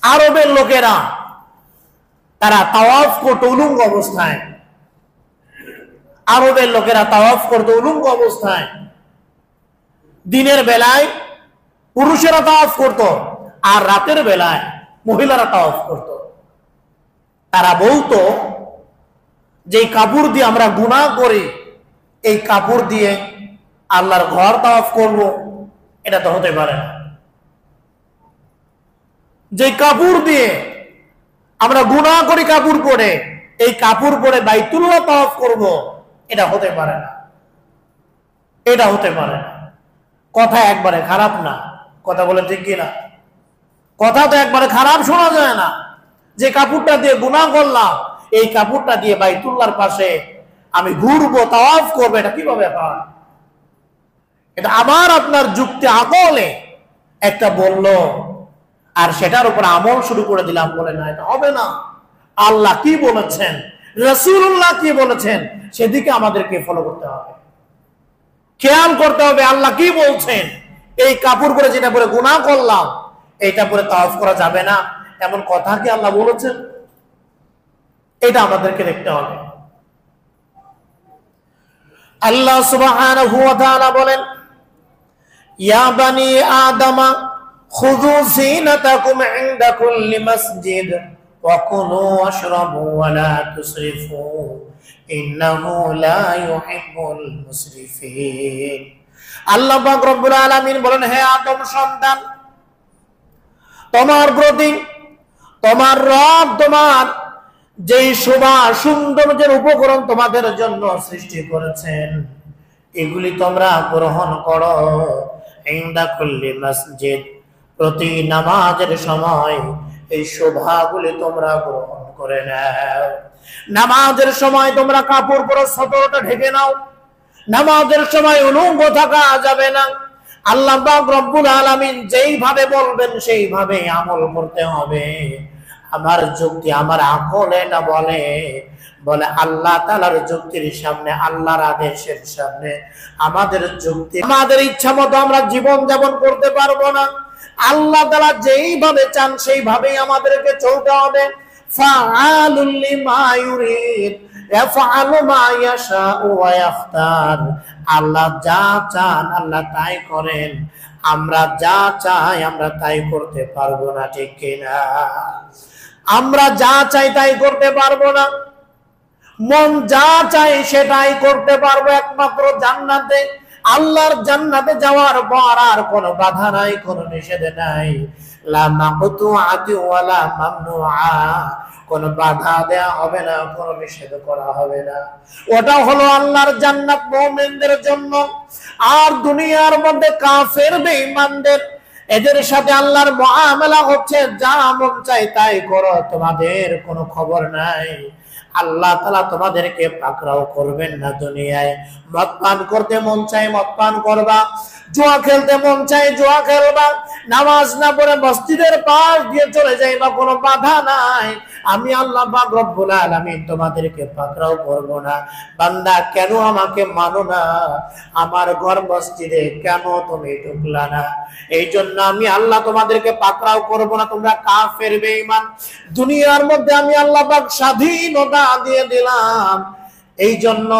আরবের লোকেরা তারা তাওয়াফ করত উলঙ্গ অবস্থায়। আরবের লোকেরা তাওয়াফ করত উলঙ্গ অবস্থায়। দিনের বেলায় পুরুষেরা তাওয়াফ করত, আর রাতের বেলায় মহিলারা তাওয়াফ করত। তারা বলতো যে কাপড় দিয়ে আমরা গুনাহ করি, এই কাপড় দিয়ে আল্লাহর ঘর তাওয়াফ করব, এটা তো হতে পারে না। যে কাপড় দিয়ে আমরা গুনাহ করি কাপড় পরে, এই কাপড় পরে বাইতুল্লাহ তাওয়াফ করব, এটা হতে পারে না, এটা হতে পারে না। কথা একবারে খারাপ না, কথা বলে ঠিক কিনা? কথা তো একবারে খারাপ শোনা যায় না। যে কাপড়টা দিয়ে গুনাহ করলাম, এই কাপড়টা দিয়ে বাইতুল্লাহর পাশে আমি ঘুরবো, তাওয়াফ করবো, এটা কিভাবে হয়? এটা আবার আপনার যুক্তি আকলে একটা বললো, আর সেটার উপর আমল শুরু করে দিলাম, বলে না এটা হবে না। আল্লাহ কি বলেছেন, রাসূলুল্লাহ কি বলেছেন, সেদিকে আমাদেরকে ফলো করতে হবে, খেয়াল করতে হবে। আল্লাহ কি বলছেন, এই কাপড় পরে যেটা পরে গুনাহ করলাম, এইটা পরে তাওয়াফ করা যাবে না, এমন কথা কি আল্লাহ বলেছেন? এটা আমাদেরকে দেখতে হবে। আল্লাহ সুবহানাহু ওয়া তাআলা বলেন, ইয়া বানি আদম খুযু যিনাতাকুম ইনদা কুল্লি মাসজিদ ওয়া কুলু ওয়াশরাবু ওয়া লা তুসরিফু ইন্নাহু লা ইউহিব্বুল মুসরিফিন। আল্লাহ পাক রব্বুল আলামিন বলেন, হে আদম সন্তান, তোমার প্রতি তোমার রব তোমার যেই শোভা সৌন্দর্যের উপকরণ তোমাদের জন্য সৃষ্টি করেছেন, এগুলি তোমরা গ্রহণ করো। ইনদা কুল্লি মসজিদ, প্রতি নামাজের সময় এই শোভাগুলি তোমরা গ্রহণ করে নাও। নামাজের সময় তোমরা কাপড় পরে সতরটা ঢেকে নাও। নামাজের সময় উলঙ্গ থাকা যাবে না। আল্লাহ পাক রব্বুল আলামিন যেইভাবে বলবেন সেইভাবে আমল করতে হবে। আমার যুক্তি আমার আকলে না বলে, বলে আল্লাহ তাআলার যুক্তির সামনে, আল্লাহর আদেশের সামনে আমাদের যুক্তি, আমাদের ইচ্ছা মতো আমরা জীবন যাপন করতে পারবো না। আল্লাহ তাআলা যেইভাবে চান সেইভাবেই আমাদেরকে চলতে হবে। ফাআলুল লিমা ইউরিদ ইয়াফআলু মা ইয়াশাউ ওয়া ইখতার। আল্লাহ যা চান আল্লাহ তাই করেন, আমরা যা চাই আমরা তাই করতে পারবো না, ঠিক কিনা? আমরা যা চাই তাই করতে পারবো না। মন যা চাই সেটাই করতে পারবো একমাত্র জান্নাতে। আল্লাহর জান্নাতে যাওয়ার পর আর কোনো বাধা নাই, কোনো নিষেধ নাই। লা মাকতুআতি ওয়ালা মামনুআ, কোনো বাধা দেয়া হবে না, কোনো নিষেধ করা হবে না। ওটা হলো আল্লাহর জান্নাত মুমিনদের জন্য। আর দুনিয়ার মধ্যে কাফের বেঈমানদের, এদের সাথে আল্লাহর মুআমালা হচ্ছে যা মন চাই তাই করো, তোমাদের কোনো খবর নাই। আল্লাহ তাআলা তোমাদেরকে পাকড়াও করবেন না দুনিয়ায়। মদ পান করতে মন চাই মদ পান করবা, জুয়া খেলতে মন চাই জুয়া খেলবা, নামাজ না পড়ে মসজিদের পাশ দিয়ে চলে যাইবা, কোনো বাধা নাই। আমি আল্লাহ পাক রব্বুল আলামিন তোমাদেরকে পাকড়াও করব না। বান্দা কেন আমাকে মানো না, আমার ঘর মসজিদে কেন তুমি ঢুকলা না? এই জন্য আমি আল্লাহ তোমাদেরকে পাকড়াও করব না, তোমরা কাফের বেঈমান। দুনিয়ার মধ্যে আমি আল্লাহ পাক স্বাধীনতা দিয়ে দিলাম, এই জন্য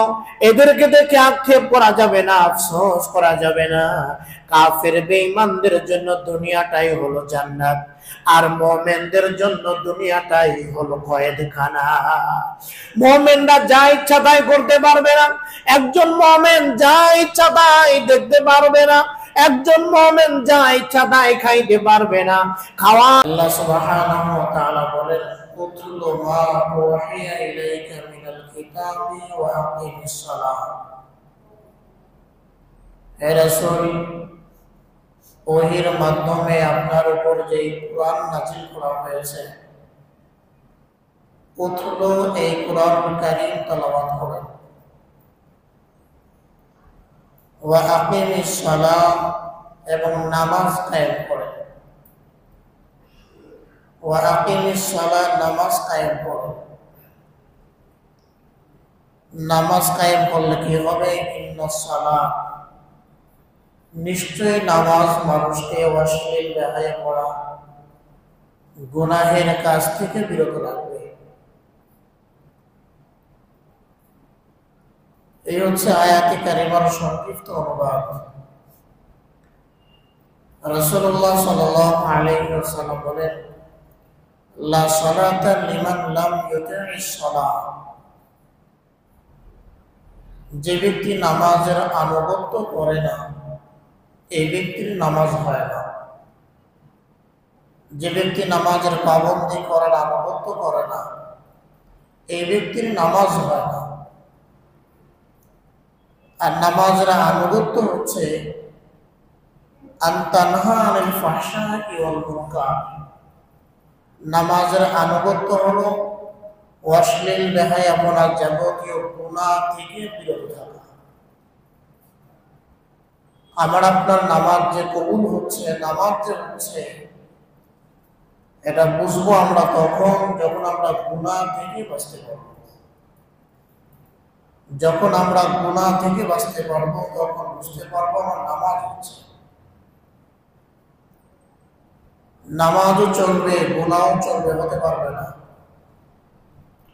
এদেরকে দেখে আক্ষেপ করা যাবে না, আফসোস করা যাবে না। কাফের বেঈমানদের জন্য দুনিয়াটাই হলো জান্নাত, আর মুমিনদের জন্য দুনিয়াটাই হলো কয়েদখানা। মুমিনরা যা ইচ্ছা তাই করতে পারবে না, একজন মুমিন যা ইচ্ছা তাই দেখতে পারবে না, একজন মুমিন যা ইচ্ছা তাই খাইতে পারবে না। খাওয়া আল্লাহ সুবহানাহু ওয়া তাআলা বলেন, উতলু মা উহিয়া ইলাইকা মিনাল কিতাবি ওয়া আকিমিস সালাহ। হে রাসূল, ওহীর মাধ্যমে আপনার উপর যে কুরআন নাযিল করা হয়েছে, উতলু, এই কুরআন কারীম তেলাওয়াত করেন। ওয়া আকিমিস সালাহ, এবং নামাজ কায়েম করেন। ওয়া আকিমিস সালাহ, নামাজ কায়েম করেন। নামাজ কায়েম করলে কি হবে? ইন্নাস সালাহ, নিশ্চয়ই নামাজ মানুষকে অশ্লীল বেহায়া করা, গুনাহের কাজ থেকে বিরত রাখবে। এই হচ্ছে আয়াতে কারিমার সংক্ষিপ্ত অনুবাদ। রাসূলুল্লাহ সাল্লাল্লাহু আলাইহি ওয়াসাল্লাম বলেন, লা সালাতা লিমান লাম ইউতি'স সালাহ। যে ব্যক্তি নামাজের আনুগত্য করে না, এই ব্যক্তির নামাজ হয় না। যে ব্যক্তি নামাজের পাবন্দি করার আনুগত্য করে না, এই ব্যক্তির নামাজ হয় না। আর নামাজের আনুগত্য হচ্ছে আন তানহা আনিল ফাহশাই ওয়াল মুনকার। নামাজের আনুগত্য হলো অশ্লীল বেহায়াপনা যাবতীয় গুনাহ থেকে বিরত থাকা। আমার আপনার নামাজ যে কবুল হচ্ছে, নামাজ যে হচ্ছে, এটা বুঝবো আমরা তখন যখন আমরা গুনাহ থেকে বাঁচতে পারব। যখন আমরা গুনাহ থেকে বাঁচতে পারবো তখন বুঝতে পারবো আমার নামাজ হচ্ছে। নামাজও চলবে, গুনাহও চলবে, হতে পারবে না।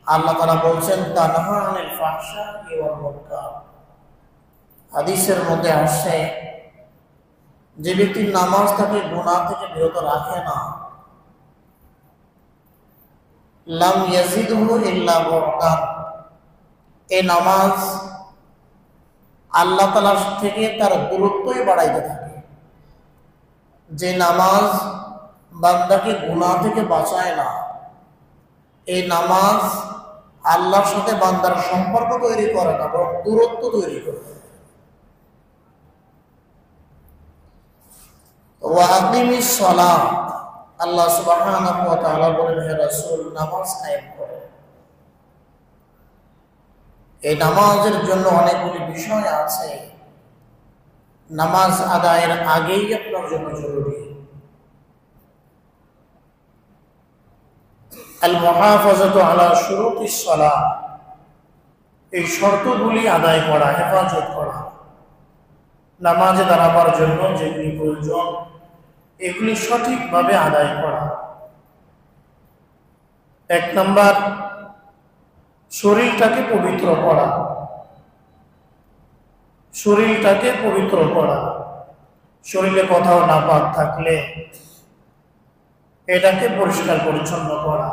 আল্লাহ তাআলা বলছেন তানহা আনিল ফাহশাই ওয়াল মুনকার। হাদিসের মধ্যে আসছে যে ব্যক্তি নামাজ তাকে গুনাহ থেকে বিরত রাখে না, লাম ইয়াজিদহু ইল্লা বু'দান। এই নামাজ আল্লাহ তাআলার থেকে তার দূরত্বই বাড়াইতে থাকে। যে নামাজ বান্দাকে গুনাহ থেকে বাঁচায় না, এই নামাজ আল্লাহর সাথে বান্দার সম্পর্ক তৈরি করে না, বরং দূরত্ব তৈরি করে। ওয়া আকিমিস সালাহ, আল্লাহ সুবহানাহু ওয়া তাআলা বলেন, হে রাসূল নামাজ কায়েম করো। এই নামাজের জন্য অনেকগুলি বিষয় আছে। নামাজ আদায়ের আগেই আপনার জন্য জরুরি আল মুহাফাজাতু আলা শুরুতিস সালাহ, এই শর্তগুলি আদায় করা, হেফাজত করা। নামাজে দাঁড়াবার জন্য যেগুলি প্রয়োজন এগুলি সঠিকভাবে আদায় করা। 1 নাম্বার, শরীরটাকে পবিত্র করা। শরীরটাকে পবিত্র করা, শরীরে কোথাও নাপাক থাকলে এটাকে পরিষ্কার পরিচ্ছন্ন করা।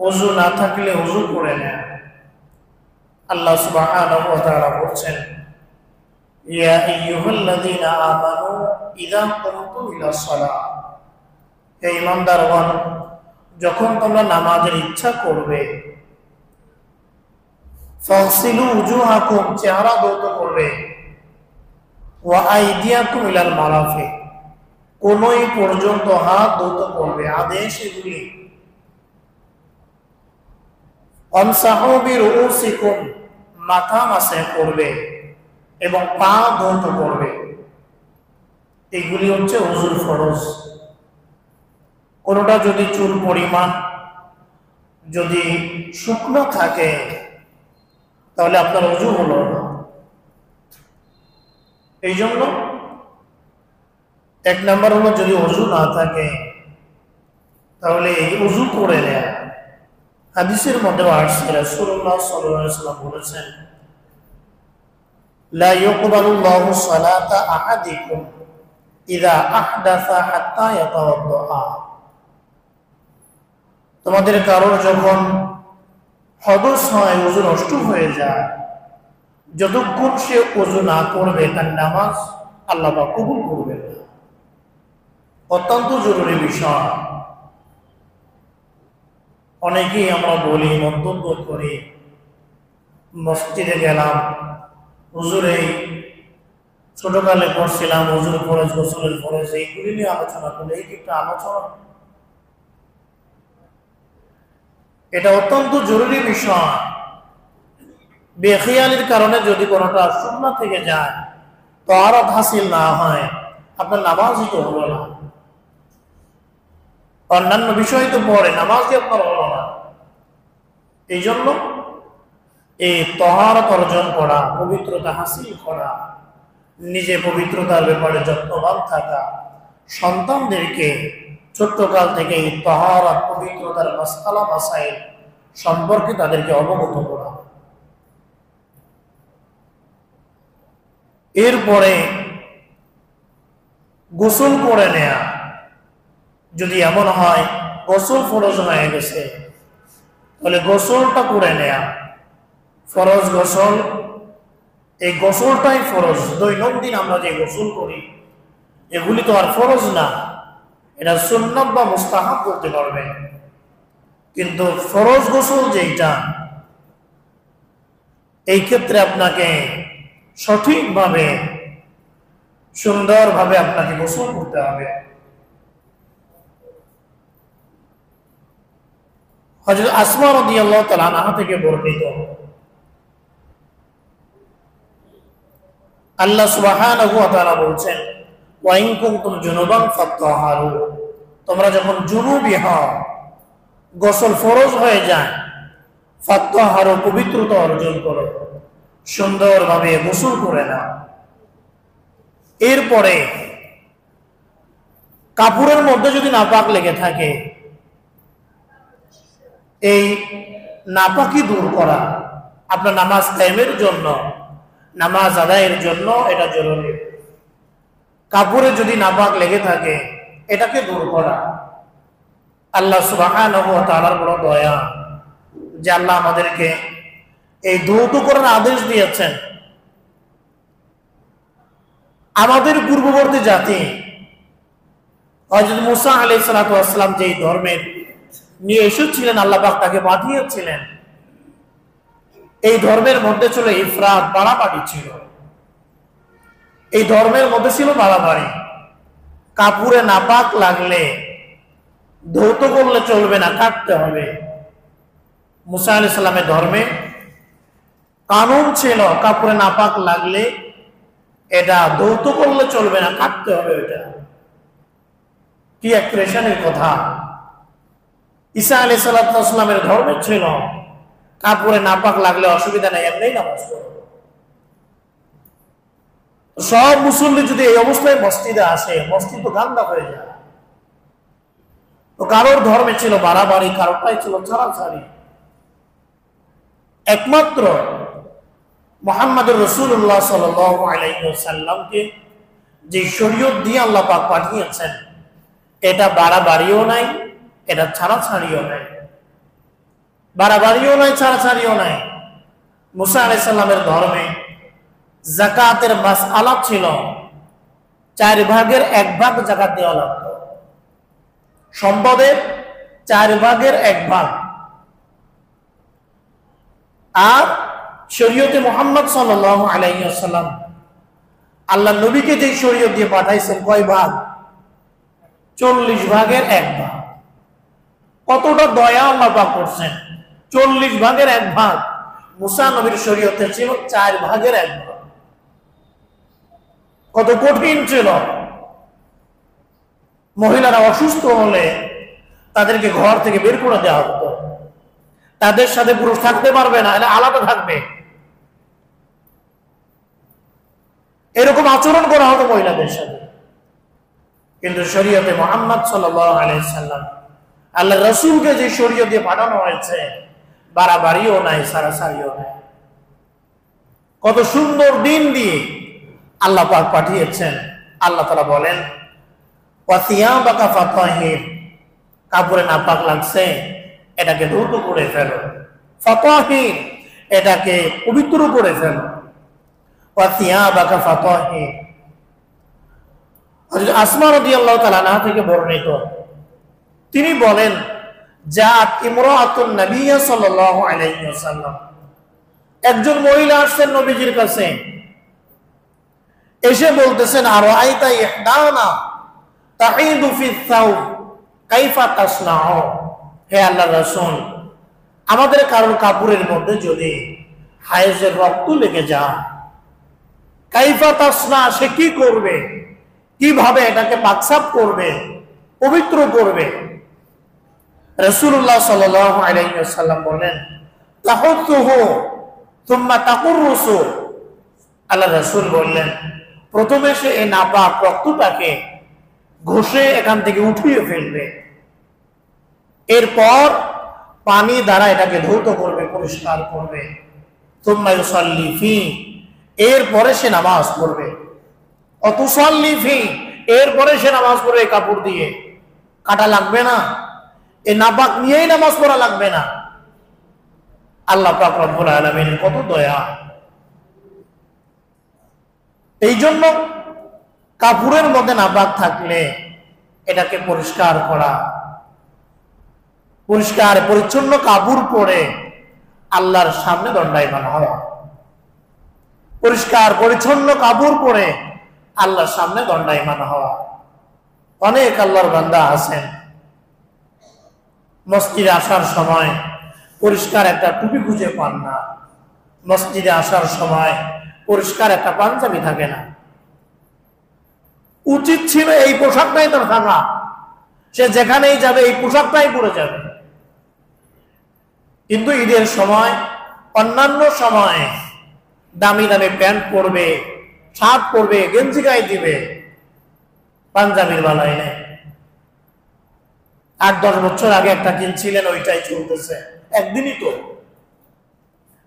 ওযু না থাকলে ওযু করে নেয়। আল্লাহ সুবহানাহু ওয়া তাআলা বলেন, ইয়া আইয়ুহাল্লাযীনা আমানু ইযা কুমতুম ইলাস সালাহ। হে ঈমানদারগণ, যখন তোমরা নামাজের ইচ্ছা করবে, ফাগসিলু উজুহাকুম, চেহারা ধৌত করবে, ওয়া আইদিয়াকুম ইলাল মারাফিক, কোনই পর্যন্ত হাত ধৌত করবে। আদেশ এগুলি। আমসাহু বিরুসিকুম, মাথা মাসে করবে এবং পা ধৌত করবে। এগুলি হচ্ছে ওযুর ফরজ। কোনটা যদি চুল পরিমাণ যদি শুকনো থাকে তাহলে আপনার ওযু হলো না। এই জন্য 1 নাম্বার হলো যদি ওযু না থাকে তাহলে এই ওযু করে নেয়া। হাদিসের মধ্যে আসছে রাসূলুল্লাহ সাল্লাল্লাহু আলাইহি ওয়াসাল্লাম বলেছেন, লা ইয়াকবালুল্লাহু সালাতা আহাদিকুম ইযা আহদাসা হাত্তা ইয়াতাওয়াদ্দা। তোমাদের কারোর যখন হদস হয়, ওযু নষ্ট হয়ে যায়, যতক্ষণ সে ওযু না করবে তার নামাজ আল্লাহ পাক কবুল করবেন না। অত্যন্ত জরুরি বিষয়। অনেকেই আমরা বলি, মন্তব্য করি, মসজিদে গেলাম, হুজুর এই ছোটকালে পড়ছিলাম হুজুর ফরজ, গোসলের ফরজ, এইগুলি নিয়ে আলোচনা করলে এই একটা আলোচনা। এটা অত্যন্ত জরুরি বিষয়। বেখিয়ালির কারণে যদি কোনোটা সুন্নাহ থেকে যায়, তাহারাত হাসিল না হয়, আপনার নামাজই তো হলো না। অন্যান্য বিষয় তো পড়ে, নামাজই আপনার হলো না। এই জন্য এই তাহারাত অর্জন করা, পবিত্রতা হাসিল করা, নিজে পবিত্রতার ব্যাপারে যত্নবান থাকা, সন্তানদেরকে ছোট্টকাল থেকে এই তাহারাত পবিত্রতার মাসআলা মাসাইল সম্পর্কে তাদেরকে অবগত করা। এরপরে গোসল করে নেয়া। যদি এমন হয় গোসল ফরজ হয়ে গেছে, তাহলে গোসলটা করে নেয়া। ফরজ গোসল, এই গোসলটাই ফরজ। দৈনন্দিন আমরা যে গোসল করি এগুলি তো আর ফরজ না, এটা সুন্নাত বা মুস্তাহাব করতে পারবে। কিন্তু ফরজ গোসল যেটা, এই ক্ষেত্রে আপনাকে সঠিকভাবে সুন্দরভাবে আপনাকে গোসল করতে হবে। হযরত আসমা রাদিয়াল্লাহু তাআলা আনহা থেকে বর্ণিত, আল্লাহ সুবহানাহু ওয়া তাআলা বলছেন, ওয়া ইন কুনতুম জুনুবান ফাত্তাহারু, তোমরা যখন জুনুবি হও, গোসল ফরজ হয়ে যায়, ফাত্তাহারু, পবিত্রতা অর্জন করো, সুন্দরভাবে গোসল করে নাও। এরপরে কাপড়ের মধ্যে যদি নাপাক লেগে থাকে, এই নাপাকি দূর করা আপনার নামাজ কায়েমের জন্য, নামাজ আদায়ের জন্য এটা জরুরি। কাপড়ে যদি নাপাক লেগে থাকে এটাকে দূর করা। আল্লাহ সুবহানাহু ওয়া তাআলার বড় দয়া যে আল্লাহ আমাদেরকে এই ধৌত করার আদেশ দিয়েছেন। আমাদের পূর্ববর্তী জাতি হযরত মুসা আলাইহিস সালাতু ওয়াস সালাম যে ধর্মের নিয়ে এসেছিলেন, আল্লাহ পাক তাকে পাঠিয়েছিলেন, এই ধর্মের মধ্যে ছিল ইফরাত, বাড়াবাড়ি ছিল। এই ধর্মের মধ্যে ছিল বাড়াবাড়ি। কাপড়ে নাপাক লাগলে ধৌত করলে চলবে না, কাটতে হবে। মুসা আলাইহিস সালামের ধর্মে কানুন ছিল কাপড়ে নাপাক লাগলে এটা ধৌত করলে চলবে না, কাটতে হবে। এটা কি এক পেরেশানির কথা। ঈসা আলাইহিস সালামের ধর্মে ছিল কাপড়ে নাপাক লাগলে অসুবিধা নাই, এমনি নামাজ পড়ো। সব মুসল্লি যদি এই অবস্থায় মসজিদে আসে, মসজিদ তো গান্দা হয়ে যায়। তো কারোর ধর্মে ছিল বাড়াবাড়ি, কারোরটাই ছিল ছাড়াছাড়ি। একমাত্র মুহাম্মদুর রাসূলুল্লাহ সাল্লাল্লাহু আলাইহি ওয়াসাল্লামকে যে শরীয়ত দিয়ে আল্লাহ পাক পাঠিয়েছেন, এটা বাড়াবাড়িও নাই, এটা ছাড়াছাড়িও নাই। বাড়াবাড়িও নাই, ছাড়াছাড়িও নাই। মুসা আলাইহিস সালামের ধর্মে যাকাতের মাসআলা ছিল 4 ভাগের 1 ভাগ যাকাত দেওয়া লাগতো। সম্পদের 4 ভাগের 1 ভাগ। আর শরীয়তে মুহাম্মদ সাল্লাল্লাহু আলাইহি ওয়াসাল্লাম আল্লাহ নবীকে যে শরীয়ত দিয়ে পাঠাইছেন, কয় ভাগ? 40 ভাগের 1 ভাগ। কতটা দয়া আল্লাহ পাক করছেন। 40 ভাগের 1 ভাগ মুসা নবীর শরীয়তে ছিল 4 ভাগের 1 ভাগ। কত কঠিন ছিল। মহিলারা অসুস্থ হলে তাদেরকে ঘর থেকে বের করে দেওয়া হতো। তাদের সাথে পুরুষ থাকতে পারবে না, এরা আলাদা থাকবে, এরকম আচরণ করা হতো মহিলাদের সাথে। কিন্তু শরীয়তে মুহাম্মদ সাল্লাল্লাহু আলাইহি সাল্লাম, আল্লাহ রাসূলকে যে শরীয়ত দিয়ে পাঠানো হয়েছে, বাড়াবাড়িও নাই, ছাড়াছাড়িও নাই। কত সুন্দর দিন দিয়ে আল্লাহ পাক পাঠিয়েছেন। আল্লাহ তাআলা বলেন, ওয়া সিয়াবাকা ফাতাহির, কাপড়ে নাপাক লাগছে এটাকে ধৌত করে ফেলো। ফাতাহির, এটাকে পবিত্র করে ফেলো। ওয়া সিয়াবাকা ফাতাহির। হযরত আসমা রাদিয়াল্লাহু তাআলা আনহা থেকে বর্ণিত, তিনি বলেন, জাত ইমরাতুন নবী সাল্লাল্লাহু আলাইহি ওয়াসাল্লাম, একজন মহিলা আসছেন নবীজির কাছে, এসে বলতেছেন, আর আইতা ইহদানা তাঈদু ফি সাওব কাইফা তাসনাউ, হে আল্লাহর রাসূল, আমাদের কারোর কাপড়ের মধ্যে যদি হায়েজের রক্ত লেগে যায়, কাইফা তাসনা, সে কি করবে, কিভাবে এটাকে পাকসাফ করবে, পবিত্র করবে? রাসূলুল্লাহ সাল্লাল্লাহু আলাইহি ওয়াসাল্লাম বলেন, তাহুতুহু সুম্মা তাকুররুসু, আল্লাহ রাসূল বললেন, প্রথমে সে এই নাপাক রক্তটাকে ঘষে এখান থেকে উঠিয়ে ফেলবে। এরপর পানি দ্বারা এটাকে ধৌত করবে, পরিষ্কার করবে। সুম্মা ইউসাল্লি ফি, এরপরে সে নামাজ পড়বে। অতুসাল্লি ফি, এরপরে সে নামাজ পড়বে কাপড় দিয়ে। কাটা লাগবে না, এই নাপাক নিয়েই নামাজ পড়া লাগবে না। আল্লাহ পাক রব্বুল আলামিন কত দয়া। এই জন্য কাপড়ের মধ্যে নাপাক থাকলে এটাকে পরিষ্কার করা, পরিষ্কার পরিচ্ছন্ন কাপড় পরে আল্লাহর সামনে দণ্ডায়মান হওয়া, পরিষ্কার পরিচ্ছন্ন কাপড় পরে আল্লাহর সামনে দণ্ডায়মান হওয়া। অনেক আল্লাহর বান্দা আছেন মসজিদে আসার সময় পরিষ্কার একটা টুপি খুঁজে পান না, মসজিদে আসার সময় পরিষ্কার একটা পাঞ্জাবি থাকে না। উচিত ছিল এই পোশাকটাই তার থাকা, সে যেখানেই যাবে এই পোশাকটাই পরে যাবে। কিন্তু ঈদের সময়, অন্যান্য সময় দামি দামি প্যান্ট পরবে, শার্ট পরবে, গেঞ্জি গায়ে দিবে, পাঞ্জাবির বেলায় নেই। 8-10 বছর আগে একটা কিনছিলেন, ওইটাই চলতেছে একদিনই তো।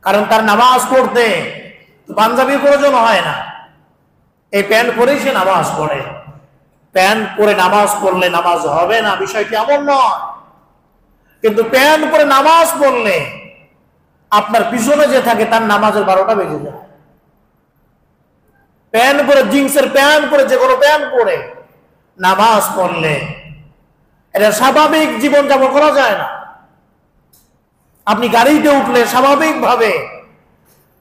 কারণ তার নামাজ পড়তে পাঞ্জাবির প্রয়োজন হয় না, এই প্যান্ট পরেই সে নামাজ পড়ে। প্যান্ট পরে নামাজ পড়লে নামাজ হবে না বিষয়টি এমন নয়, কিন্তু প্যান্ট পরে নামাজ পড়লে আপনার পিছনে যে থাকে তার নামাজের 12টা বেজে যায়। প্যান্ট পরে, জিন্সের প্যান্ট পরে, যে কোনো প্যান্ট পরে নামাজ পড়লে এটা স্বাভাবিক জীবন যাপন করা যায় না। আপনি গাড়িতে উঠলে স্বাভাবিকভাবে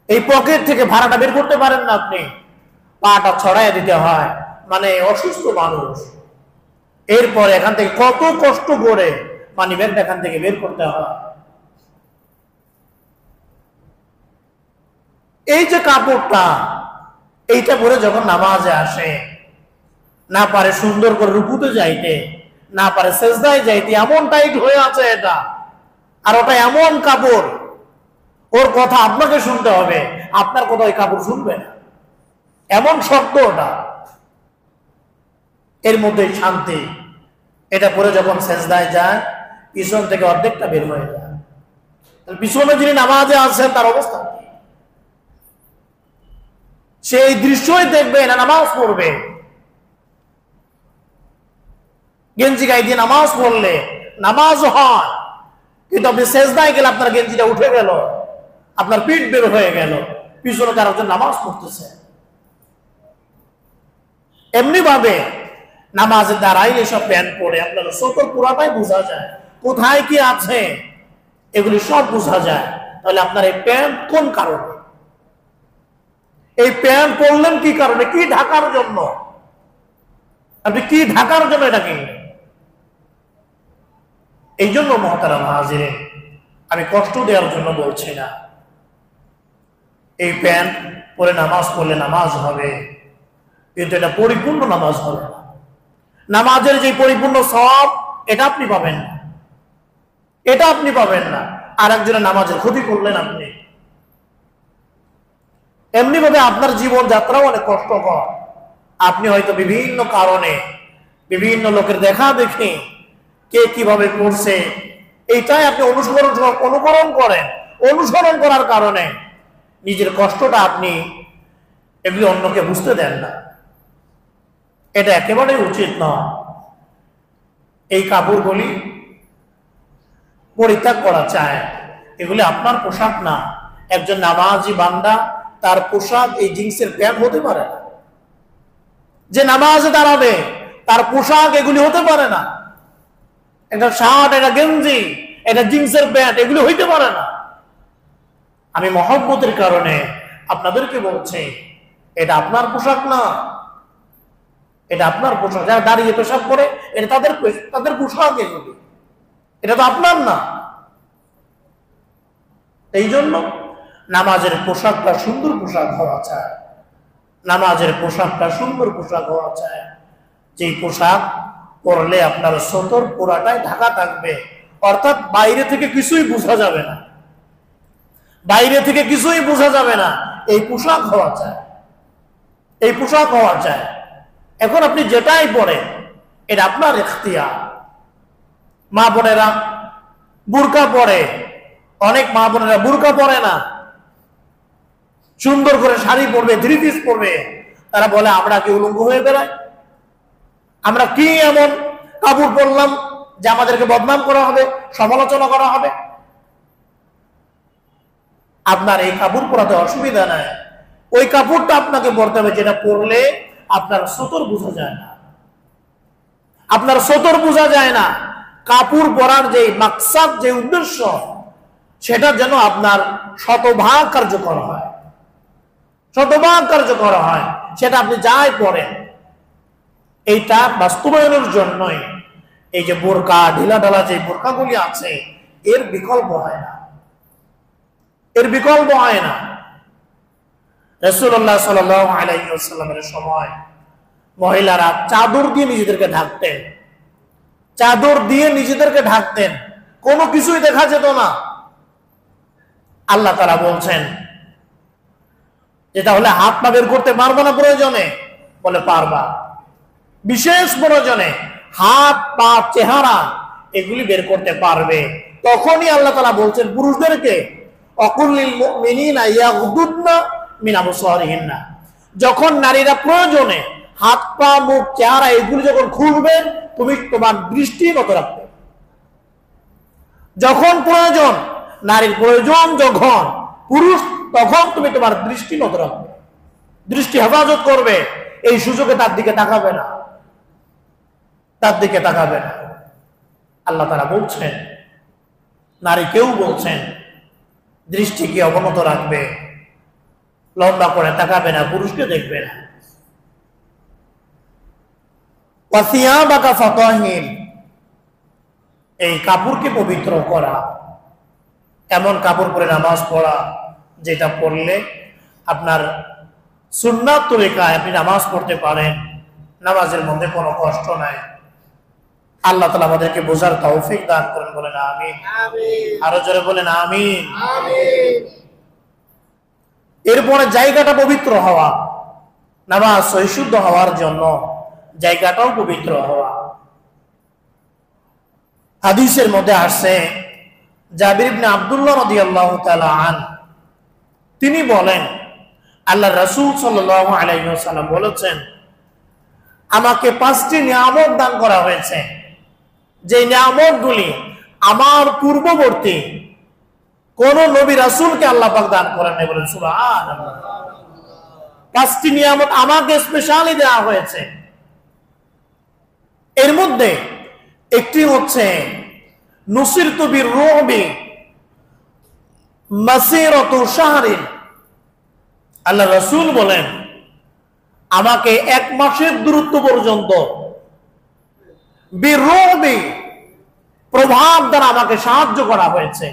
এই পকেট থেকে ভাড়াটা বের করতে পারেন না, আপনি পাটা ছড়াই দিতে হয়, মানে অসুস্থ মানুষ। এরপর এখান থেকে কত কষ্ট করে মানি ব্যাগটা এখান থেকে বের করতে হয়। এই যে কাপড়টা, এইটা পরে যখন নামাজে আসে, না পারে সুন্দর করে রুকুতে যাইতে, না পারে সেজদায় যাইতে, এমন টাইট হয়ে আছে এটা। আর ওটা এমন কাপড়, ওর কথা আপনাকে শুনতে হবে, আপনার কথা ওই কাপড় শুনবে না, এমন শক্ত ওটা। এর মধ্যে শান্তি। এটা পরে যখন সেজদায় যায়, পিছন থেকে অর্ধেকটা বের হয়ে যায়। পিছনে যিনি নামাজে আছেন তার অবস্থা কি? সেই দৃশ্যই দেখবে না, নামাজ পড়বে। গেঞ্জি গায়ে দিয়ে নামাজ পড়লে নামাজ হয়, কিন্তু আপনি সেজদায় গেলে আপনার গেঞ্জিটা উঠে গেল, আপনার পিঠ বের হয়ে গেল, পিছনে তার একজন নামাজ পড়তেছে। এমনি ভাবে নামাজে দাঁড়াইলে সব প্যান্ট পরে আপনার সকল পুরাটাই বোঝা যায়, কোথায় কি আছে এগুলি সব বোঝা যায়। তাহলে আপনার এই প্যান্ট কোন কারণে, এই প্যান্ট পরলেন কি কারণে, কি ঢাকার জন্য, আপনি কি ঢাকার জন্য এটা কিনলেন? এই জন্য মহতারাম হাজিরে, আমি কষ্ট দেওয়ার জন্য বলছি না। এই প্যান্ট পরে নামাজ পড়লে নামাজ হবে, কিন্তু এটা পরিপূর্ণ নামাজ হবে না। নামাজের যে পরিপূর্ণ সওয়াব এটা আপনি পাবেন না, এটা আপনি পাবেন না। আর একজনের নামাজের ক্ষতি করলেন আপনি। এমনি ভাবে আপনার জীবন যাত্রাও অনেক কষ্টকর। আপনি হয়তো বিভিন্ন কারণে, বিভিন্ন লোকের দেখা দেখে কে কিভাবে করছে, এইটাই আপনি অনুকরণ করেন। অনুসরণ করার কারণে নিজের কষ্টটা আপনি এগুলি অন্যকে বুঝতে দেন না। এটা একেবারেই উচিত নয়। এই কাপড়গুলি পরিত্যাগ করা চায়, এগুলি আপনার পোশাক না। একজন নামাজি বান্দা, তার পোশাক এই জিন্সের প্যান্ট হতে পারে না। যে নামাজে দাঁড়াবে তার পোশাক এগুলি হতে পারে না। একটা শার্ট, একটা গেঞ্জি, এটা জিন্সের প্যান্ট, এগুলি হইতে পারে না। আমি মহব্বতের কারণে আপনাদেরকে বলছি, এটা আপনার পোশাক না, এটা আপনার পোশাক। যারা দাঁড়িয়ে পেশাব করে, এটা তাদের পোশাক, এগুলি, এটা তো আপনার না। এই জন্য নামাজের পোশাকটা সুন্দর পোশাক হওয়া চায়, নামাজের পোশাকটা সুন্দর পোশাক হওয়া চায়, যেই পোশাক পরলে আপনার সতর পুরাটাই ঢাকা থাকবে, অর্থাৎ বাইরে থেকে কিছুই বোঝা যাবে না, বাইরে থেকে কিছুই বোঝা যাবে না। এই পোশাক হওয়া চায়, এই পোশাক হওয়া চায়। এখন আপনি যেটাই পরেন, এটা আপনার ইখতিয়ার। মা বোনেরা বুরকা পরে, অনেক মা বোনেরা বুরকা পরে না, সুন্দর করে শাড়ি পরবে, থ্রি পিস পরবে, তারা বলে আমরা কি উলঙ্গ হয়ে বেড়াই? আমরা কি এমন কাপড় পরলাম যে আমাদেরকে বদনাম করা হবে, সমালোচনা করা হবে? আপনার এই কাপড় পরাতে অসুবিধা নাই, ওই কাপড়টা আপনাকে পরতে হবে যেটা পরলে আপনার সতর বোঝা যায় না। আপনার সতর বোঝা যায় না। কাপড় পরার যে মাকসাদ, যে উদ্দেশ্য, সেটা যেন আপনার শতভাগ কার্যকর হয়, শতভাগ কার্যকর হয়, সেটা আপনি যাই পড়েন। এইটা বাস্তবায়নের জন্যই এই যে বোরকা, ঢিলা ঢালা যে বোরকাগুলি আছে, এর বিকল্প হয় না, এর বিকল্প হয় না। রাসূলুল্লাহ সাল্লাল্লাহু আলাইহি ওয়াসাল্লামের সময় মহিলারা চাদর দিয়ে নিজেদেরকে ঢাকতেন, চাদর দিয়ে নিজেদেরকে ঢাকতেন, কোনো কিছুই দেখা যেত না। আল্লাহ তাআলা বলছেন যে তাহলে হাত পা বের করতে পারবো না প্রয়োজনে? বলে পারবা, বিশেষ প্রয়োজনে হাত পা চেহারা এগুলি বের করতে পারবে। তখনই আল্লাহ তাআলা বলছেন পুরুষদেরকে অকুল্লিল মুমিনিনা ইয়াগদুদনা মিন আবসারিহিন্না, যখন নারীরা প্রয়োজনে হাত পা মুখ চেহারা এগুলি যখন খুলবে, তুমি তোমার দৃষ্টি নত রাখবে। যখন প্রয়োজন, নারীর প্রয়োজন যখন পুরুষ, তখন তুমি তোমার দৃষ্টি নত রাখবে, দৃষ্টি হেফাজত করবে। এই সুযোগে তার দিকে তাকাবে না, তার দিকে তাকাবে না। আল্লাহ তাআলা বলছেন, নারীকেও বলছেন দৃষ্টিকে অবনত রাখবে, লম্বা করে তাকাবে না, পুরুষকে দেখবে না। ওয়াসিয়াবাকা ফাতাহির, এই কাপড়কে পবিত্র করা, এমন কাপড় পরে নামাজ পড়া যেটা পড়লে আপনার সুন্নাত তরিকায় আপনি নামাজ পড়তে পারেন, নামাজের মধ্যে কোনো কষ্ট নাই। আল্লাহ তাআলা আমাদেরকে বোঝার তৌফিক দান করেন, বলেন আমিন। আরো জোরে বলেন আমিন। এরপরে জায়গাটা পবিত্র হওয়া, নামাজ সহিশুদ্ধ হওয়ার জন্য জায়গাটাও পবিত্র হওয়া। হাদিসের মধ্যে আসছে, জাবির ইবনে আব্দুল্লাহ রাদিয়াল্লাহু তাআলা আনহু তিনি বলেন, আল্লাহ রাসূল সাল্লাল্লাহু আলাইহি ওয়াসাল্লাম বলেছেন, আমাকে 5টি নিয়ামত দান করা হয়েছে, যে নিয়ামতগুলি আমার পূর্ববর্তী কোন নবী রাসূলকে আল্লাহ পাক দান করেন নাই। বলেন সুবহানাল্লাহ। 5টি নিয়ামত আমাকে স্পেশালি দেওয়া হয়েছে। এর মধ্যে একটি হচ্ছে নুসিরতু বির-রু'বি মাসিরাতু শাহরিন। আল্লাহ রাসূল বলেন, আমাকে 1 মাসের দূরত্ব পর্যন্ত বির-রু'বি প্রভাব দ্বারা আমাকে সাহায্য করা হয়েছে।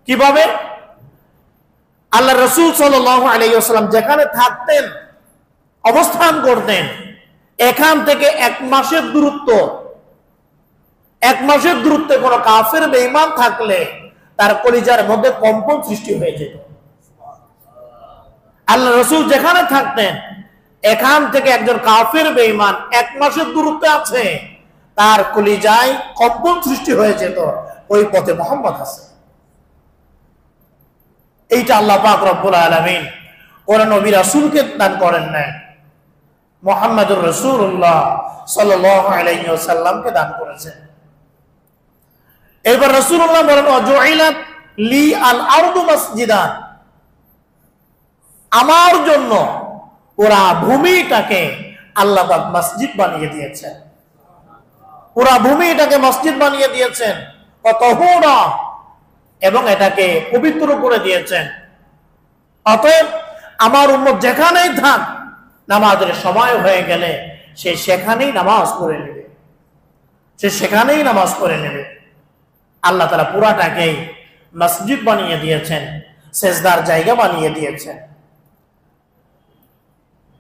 কিভাবে? আল্লাহ রাসূল সাল্লাল্লাহু আলাইহি ওয়াসাল্লাম যেখানে থাকতেন, অবস্থান করতেন, এখান থেকে 1 মাসের দূরত্ব, 1 মাসের দূরত্বে কোন কাফের বেঈমান থাকলে তার কলিজার মধ্যে কম্পন সৃষ্টি হয়ে যেত। আল্লাহ রাসূল যেখানে থাকতেন, এখান থেকে একজন কাফের বেঈমান 1 মাসের দূরত্বে আছে, তার কলিজায় কম্পন সৃষ্টি হয়ে যেত, ওই পথে মুহাম্মদ আছে। এইটা আল্লাহ পাক রব্বুল আলামিন কোন নবী রাসূলকে দান করেন নাই, মুহাম্মদুর রাসূলুল্লাহ সাল্লাল্লাহু আলাইহি ওয়াসাল্লামকে দান করেছেন। এবার রাসূলুল্লাহ বলেন, ওয়াজুইলাত লি আল আরদু মাসজিদান, আমার জন্য পুরা ভূমিটাকে আল্লাহ পাক মসজিদ বানিয়ে দিয়েছেন, পুরা ভূমিটাকে মসজিদ বানিয়ে দিয়েছেন। ওয়াতাহুরা, এবং এটাকে পবিত্র করে দিয়েছেন। অতএব আমার উম্মত যেখানেই থাক, নামাজের সময় হয়ে গেলে সে সেখানেই নামাজ পড়ে নেবে, সে সেখানেই নামাজ পড়ে নেবে। আল্লাহ তাআলা পুরাটাকেই মসজিদ বানিয়ে দিয়েছেন, সেজদার জায়গা বানিয়ে দিয়েছেন।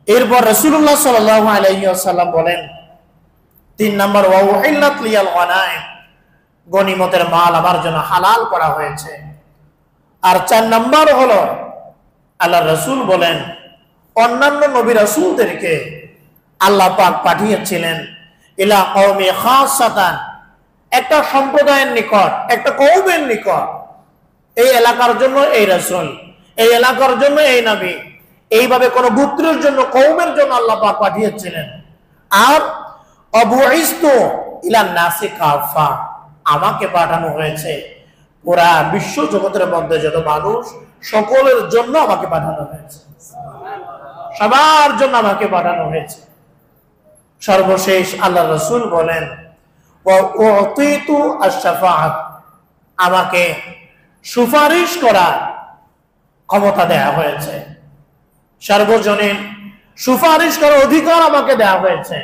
এরপর রাসূলুল্লাহ সাল্লাল্লাহু আলাইহি ওয়াসাল্লাম বলেন, 3 নাম্বার, ওয়া উহিল্লাত লিয়াল গনাইম, গনিমতের মাল আমার জন্য হালাল করা হয়েছে। আর 4 নাম্বার হলো, আল্লাহ রাসূল বলেন, অন্যান্য নবী রাসূলদেরকে আল্লাহ পাক পাঠিয়েছিলেন ইলা কওমি খাসাতান, একটা সম্প্রদায়ের নিকট, একটা কওমের নিকট। এই এলাকার জন্য এই রাসূল, এই এলাকার জন্য এই নবী, এইভাবে কোন গোত্রের জন্য, কওমের জন্য আল্লাহ পাক পাঠিয়েছিলেন। আর অবুইস্তু ইলা নাসি কাফা, আমাকে পাঠানো হয়েছে পুরা বিশ্ব জগতের মধ্যে যত মানুষ, সকলের জন্য আমাকে পাঠানো হয়েছে, সবার জন্য আমাকে পাঠানো হয়েছে। সর্বশেষ আল্লাহ রাসূল বলেন, ওয়া উতিতু আশ-শাফাআত, আমাকে সুপারিশ করার ক্ষমতা দেয়া হয়েছে, সর্বজনীন সুপারিশ করার অধিকার আমাকে দেয়া হয়েছে।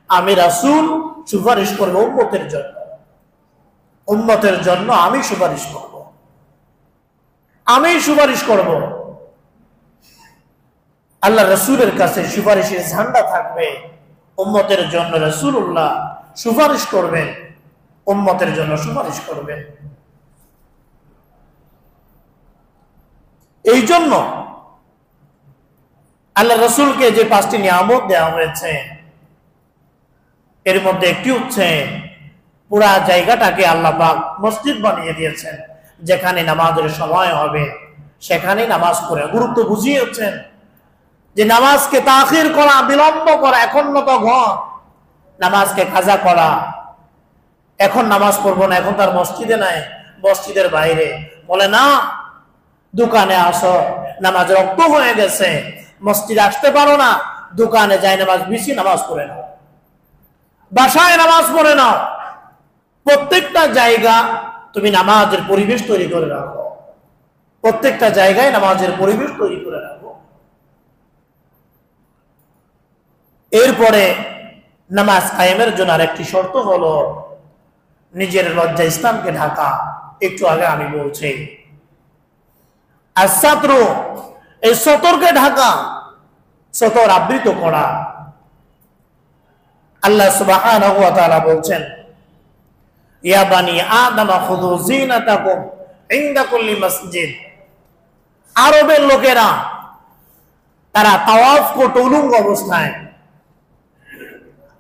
আমি রাসূল সুপারিশ করব উম্মতের জন্য, উম্মতের জন্য আমি সুপারিশ করব, আমি সুপারিশ করব। আল্লাহ রাসূলের কাছে সুপারিশের ঝান্ডা থাকবে, উম্মতের জন্য রাসূলুল্লাহ সুপারিশ করবেন, উম্মতের জন্য সুপারিশ করবেন। এই জন্য আল্লাহ রাসূলকে যে 5টি নিয়ামত দেওয়া হয়েছে, এর মধ্যে একটি হচ্ছে পুরা জায়গাটাকে আল্লাহ পাক মসজিদ বানিয়ে দিয়েছেন, যেখানে নামাজের সময় হবে সেখানে নামাজ পড়ে। গুরুত্ব বুঝিয়েছেন যে নামাজকে তাখির করা, বিলম্ব করা, এখন তো ঘর নামাজকে কাজা করা, এখন নামাজ পড়বো না, এখন তার মসজিদে নাই, মসজিদের বাইরে, বলে না দোকানে আসো, নামাজ রক্ত হয়ে গেছে, মসজিদে আসতে পারো না, দোকানে যাই নামাজ বেশি নামাজ পড়ে নাও, বাসায় নামাজ পড়ে নাও। প্রত্যেকটা জায়গা তুমি নামাজের পরিবেশ তৈরি করে রাখো, প্রত্যেকটা জায়গায় নামাজের পরিবেশ তৈরি করে রাখো। এরপরে নামাজ কায়েমের জন্য আরেকটি শর্ত হলো নিজের লজ্জা স্থানকে ঢাকা। একটু আগে আমি বলছি আস-সাতরু, এই সতরকে ঢাকা, সতর আবৃত করা। আল্লাহ সুবহানাহু ওয়া তাআলা বলছেন, ইয়া বানি আদম খুযু যিনাতাকুম ইনদা কুল্লি মসজিদ। আরবের লোকেরা তারা তাওয়াফ করত উলঙ্গ অবস্থায়,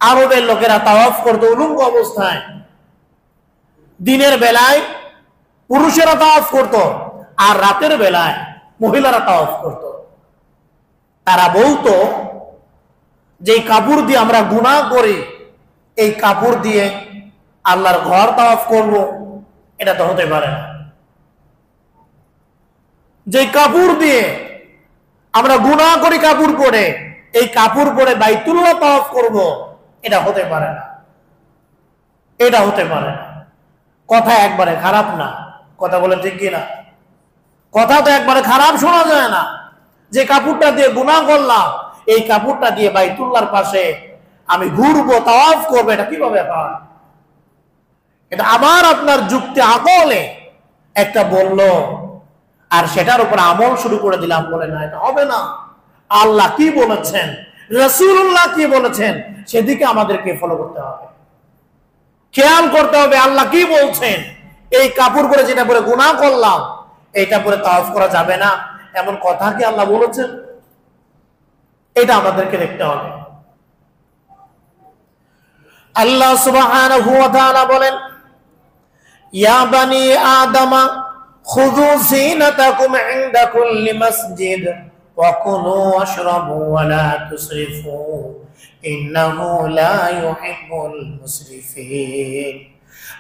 আরবের লোকেরা তাওয়াফ করত উলঙ্গ অবস্থায়। দিনের বেলায় পুরুষেরা তাওয়াফ করত, আর রাতের বেলায় মহিলারা তাওয়াফ করত। তারা বলতো যে কাপড় দিয়ে আমরা গুনাহ করি, এই কাপড় দিয়ে আল্লাহর ঘর তাওয়াফ করব, এটা তো হতে পারে না। যে কাপড় দিয়ে আমরা গুনাহ করি কাপড় পরে, এই কাপড় পরে বাইতুল্লাহ তাওয়াফ করব, এটা হতে পারে না, এটা হতে পারে না। কথা একবারে খারাপ না, কথা বলে ঠিক কি না? কথা তো একবারে খারাপ শোনা যায় না। যে কাপড়টা দিয়ে গুনাহ করলাম, এই কাপড়টা দিয়ে বাইতুল্লাহর পাশে আমি ঘুরবো, তাওয়াফ করবো, এটা কিভাবে হয়? এটা আমার আপনার যুক্তি আকলে একটা বললো, আর সেটার উপর আমল শুরু করে দিলাম, বলে না এটা হবে না। আল্লাহ কি বলেছেন, রাসূলুল্লাহ কি বলেছেন, সেদিকে আমাদেরকে ফলো করতে হবে, খেয়াল করতে হবে আল্লাহ কি বলছেন। এই কাপড় পরে যেটা পরে গুনাহ করলাম, এটা পরে তাওয়াফ করা যাবে না, এমন কথা কি আল্লাহ বলেছেন? এটা আমাদেরকে দেখতে হবে। আল্লাহ সুবহানাহু ওয়া তাআলা বলেন, ইয়া বানি আদম খুযু যিনাতাকুম ইনদা কুল্লি মসজিদ ওয়া কুলু ওয়াশরাবু ওয়া লা তুসরিফু ইন্নাহু লা ইউহিব্বুল মুসরিফিন।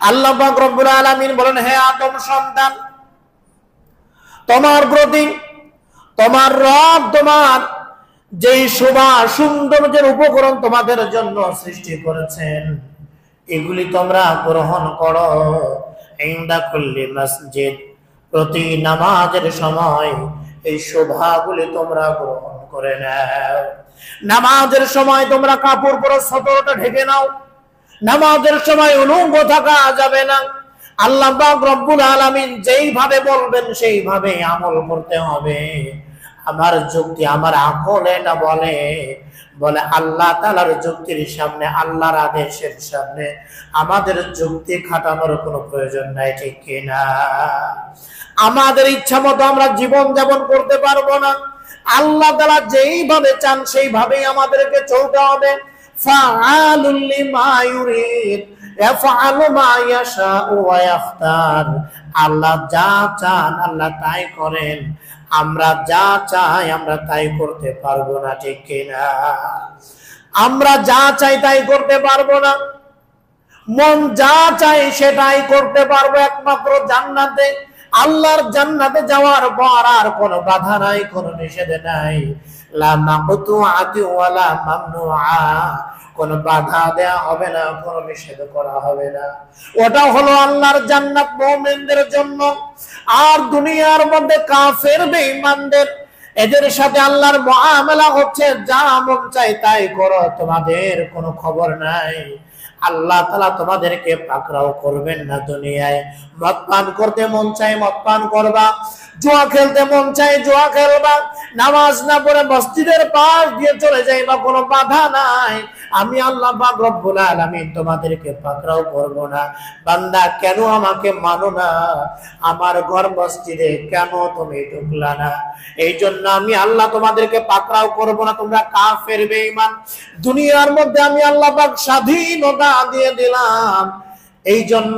আল্লাহ পাক রব্বুল আলামিন বলেন, হে আদম সন্তান, তোমার প্রতি তোমার রব তোমার যেই শোভা সৌন্দর্যের উপকরণ তোমাদের জন্য সৃষ্টি করেছেন, এগুলি তোমরা গ্রহণ করো। ইনদা কুল্লি মসজিদ, প্রতি নামাজের সময় এই শোভাগুলি তোমরা গ্রহণ করে নাও। নামাজের সময় তোমরা কাপড় পরে সতরটা ঢেকে নাও, নামাজের সময় উলঙ্গ থাকা যাবে না। আল্লাহ পাক রব্বুল আলামিন যেইভাবে বলবেন সেইভাবে আমল করতে হবে। আমার যুক্তি, আমার আকল এটা বলে আল্লাহ তাআলার যুক্তির সামনে, আল্লাহর আদেশের সামনে আমাদের যুক্তি খাটানোর কোনো প্রয়োজন নাই, ঠিক কিনা? আমাদের ইচ্ছা মতো আমরা জীবন যাপন করতে পারবো না। আল্লাহ তাআলা যেইভাবে চান সেইভাবেই আমাদেরকে চলতে হবে। ফাআলুল লিমা ইউরিদ ইয়াফআলু মা ইয়াশাউ ওয়া ইখতার। আল্লাহ যা চান আল্লাহ তাই করেন, আমরা যা চাই আমরা তাই করতে পারবো না, ঠিক কিনা? আমরা যা চাই তাই করতে পারবো না। মন যা চাই সেটাই করতে পারবো একমাত্র জান্নাতে। আল্লাহর জান্নাতে যাওয়ার পর আর কোনো বাধা নাই, কোনো নিষেধ নাই। লা মাকতুআতি ওয়ালা মামনুআ, কোনো বাধা দেয়া হবে না, কোনো নিষেধ করা হবে না। ওটা হলো আল্লাহর জান্নাত মুমিনদের জন্য। আর দুনিয়ার মধ্যে কাফের বেঈমানদের, এদের সাথে আল্লাহর মুআমালা হচ্ছে যা মন চাই তাই করো, তোমাদের কোনো খবর নাই। আল্লাহ তাআলা তোমাদেরকে পাকড়াও করবেন না দুনিয়ায়। মদ পান করতে মন চাই মদ পান করবা, জুয়া খেলতে মন চাই জুয়া খেলবা, নামাজ না পড়ে মসজিদের পাশ দিয়ে চলে যাইবা, কোনো বাধা নাই। আমি আল্লাহ পাক রব্বুল আলামিন তোমাদেরকে পাকড়াও করব না। বান্দা কেন আমাকে মানো না? আমার ঘর মসজিদে কেন তুমি ঢুকলা না? এই জন্য আমি আল্লাহ তোমাদেরকে পাকড়াও করব না। তোমরা কাফের বেঈমান। দুনিয়ার মধ্যে আমি আল্লাহ পাক স্বাধীনতা দিয়ে দিলাম, এই জন্য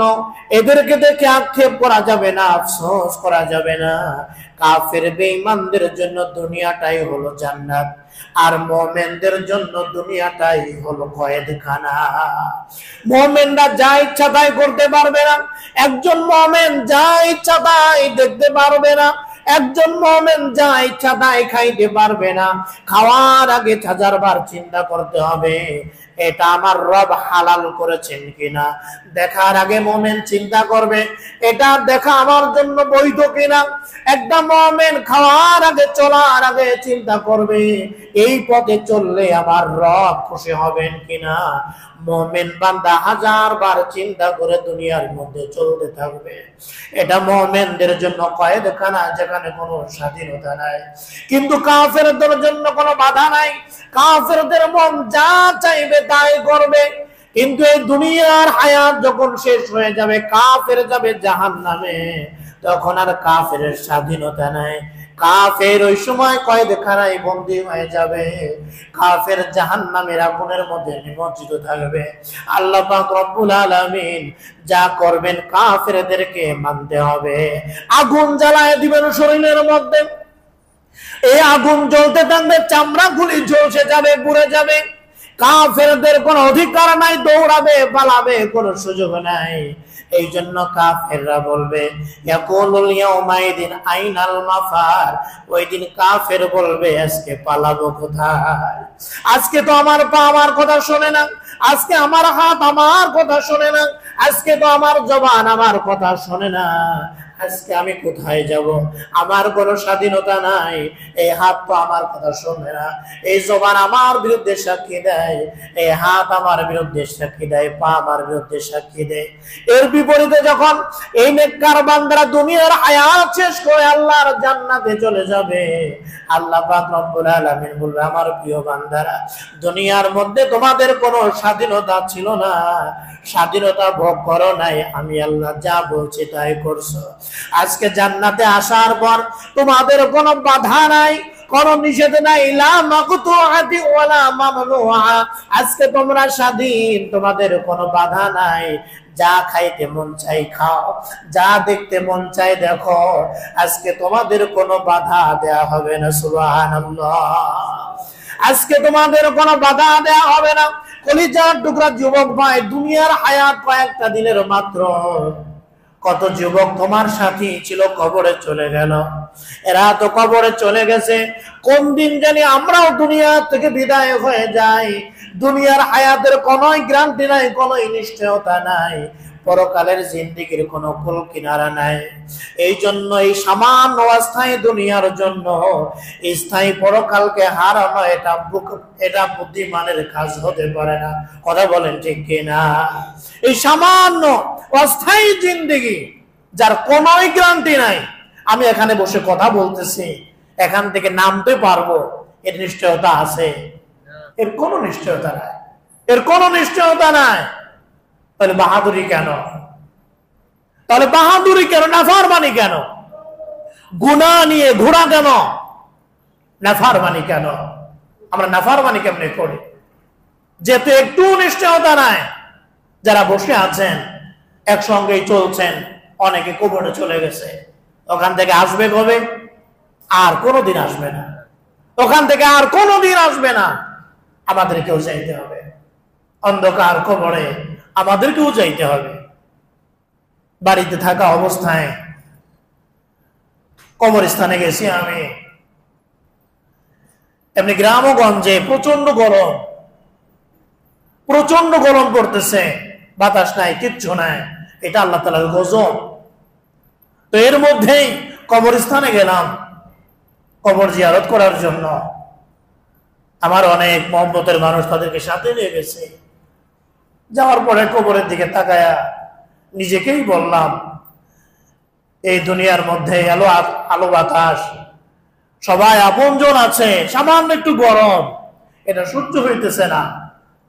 এদেরকে দেখে আক্ষেপ করা যাবে না, আফসোস করা যাবে না। কাফের বেঈমানদের জন্য দুনিয়াটাই হলো জান্নাত, আর মুমিনদের জন্য দুনিয়াটাই হলো কয়েদখানা। মুমিনরা যা ইচ্ছা তাই করতে পারবে না, একজন মুমিন যা ইচ্ছা তাই দেখতে পারবে না, একজন মুমিন যা ইচ্ছা তাই খাইতে পারবে না। খাওয়ার আগে 1000 বার চিন্তা করতে হবে এটা আমার রব হালাল করেছেন কিনা। দেখার আগে মুমিন চিন্তা করবে এটা দেখা আমার জন্য বৈধ কিনা। একটা মুমিন খাওয়ার আগে চলার আগে চিন্তা করবে এই পথে চললে আমার রব খুশি হবেন কিনা। মুমিন বান্দা 1000 বার চিন্তা করে দুনিয়ার মধ্যে চলতে থাকবে। এটা মুমিনদের জন্য কয়েদখানা, যেখানে কোনো স্বাধীনতা নাই। কিন্তু কাফেরদের জন্য কোনো বাধা নাই। কাফেরদের মন যা চাইবে তাই করবে। কিন্তু এই দুনিয়ার হায়াত যখন শেষ হয়ে যাবে, কাফের যাবে জাহান্নামে, তখন আর কাফের স্বাধীনতা নাই। কাফের ওই সময় কয়েদখানায় বন্দী হয়ে যাবে, কাফের জাহান্নামের আগুনের মধ্যে নিমজ্জিত থাকবে। আল্লাহ পাক রব্বুল আলামিন যা করবেন কাফেরদেরকে মানতে হবে। আগুন জ্বালায় দিবেন শরীরের মধ্যে, এই আগুন জ্বলতে থাকবে, চামড়া গুলি ঝলসে যাবে, পুড়ে যাবে। কাফেরদের কোনো অধিকার নাই, দৌড়াবে পালাবে কোনো সুযোগ নাই। এই জন্য কাফেররা বলবে ইয়াকুলুল ইয়াউমাইদিন আইনাল মাফার। ওই দিন কাফের বলবে আজকে পালাবো কোথায়? আজকে তো আমার পা আমার কথা শোনে না, আজকে আমার হাত আমার কথা শোনে না, আজকে তো আমার জবান আমার কথা শোনে না, আজকে আমি কোথায় যাব? আমার কোনো স্বাধীনতা নাই। এই হাত তো আমার কথা শোনে না, এই জবান আমার বিরুদ্ধে সাক্ষী দেয়, এই হাত আমার বিরুদ্ধে সাক্ষী দেয়, পা আমার বিরুদ্ধে সাক্ষী দেয়। এর বিপরীতে যখন এই নেককার বান্দারা দুনিয়ার হায়াত শেষ করে আল্লাহর জান্নাতে চলে যাবে, আল্লাহ পাক রব্বুল আলামিন বলবে আমার প্রিয় বান্দারা, দুনিয়ার মধ্যে তোমাদের কোনো স্বাধীনতা ছিল না, স্বাধীনতা ভোগ করো নাই, আমি আল্লাহ যা বলছি তাই করছো। আজকে জান্নাতে আসার পর তোমাদের কোনো বাধা নাই, কোনো নিষেধ নাই। লা মাকতুআতি ওয়ালা মামনুআ। আজকে তোমরা স্বাধীন, তোমাদের কোনো বাধা নাই। যা খাইতে মন চাই খাও, যা দেখতে মন চাই দেখো। আজকে তোমাদের কোনো বাধা দেয়া হবে না। সুবহানাল্লাহ। আজকে তোমাদের কোনো বাধা দেয়া হবে না। কলিজার টুকরা যুবক ভাই, দুনিয়ার হায়াত কয়েকটা দিনের মাত্র। কত যুবক তোমার সাথী ছিল কবরে চলে গেল, এরা তো কবরে চলে গেছে। কোন দিন জানি আমরাও দুনিয়া থেকে বিদায় হয়ে যাই। দুনিয়ার হায়াতের কোনো গ্যারান্টি নাই, কোনো নিশ্চয়তা নাই, পরকালের জিন্দেগির কোনো কুল কিনারা নাই। এই জন্য এই সামান্য অস্থায়ী দুনিয়ার জন্য স্থায়ী পরকালকে হারানো এটা বুদ্ধিমানের কাজ হতে পারে না। কথা বলেন ঠিক কিনা? এই সামান্য অস্থায়ী জিন্দেগি যার কোনো গ্যারান্টি নাই, আমি এখানে বসে কথা বলতেছি, এখান থেকে নামতে পারবো, এর নিশ্চয়তা আছে? এর কোনো নিশ্চয়তা নাই, এর কোনো নিশ্চয়তা নাই। তাহলে বাহাদুরি কেন? তাহলে বাহাদুরি কেন? নাফরমানি কেন? গুনাহ নিয়ে ঘোড়া কেন? নাফরমানি কেন? আমরা নাফরমানি কেমনে করি? যেহেতু একটু নিশ্চয়তা নাই, যারা বসে আছেন একসঙ্গেই চলছেন, অনেকে কবরে চলে গেছে, ওখান থেকে আসবে কবে? আর কোনোদিন আসবে না, ওখান থেকে আর কোনোদিন আসবে না। আমাদেরকেও যাইতে হবে অন্ধকার কবরে, আমাদেরকেও যাইতে হবে। বাড়িতে থাকা অবস্থায় কবরস্থানে গেছি আমি, এমনি গ্রাম ও গঞ্জে প্রচন্ড গরম পড়তেছে, বাতাস নাই, কিচ্ছু নাই, এটা আল্লাহ তাআলার গজব। তো এর মধ্যেই কবরস্থানে গেলাম কবর জিয়ারত করার জন্য। আমার অনেক মহব্বতের মানুষ, তাদেরকে সাথে নিয়ে গেছে। যাওয়ার পরে কবরের দিকে তাকায়া নিজেকেই বললাম, এই দুনিয়ার মধ্যে আলো বাতাস, সবাই আপনজন আছে, সামান্য একটু গরম, এটা সহ্য হইতেছে না।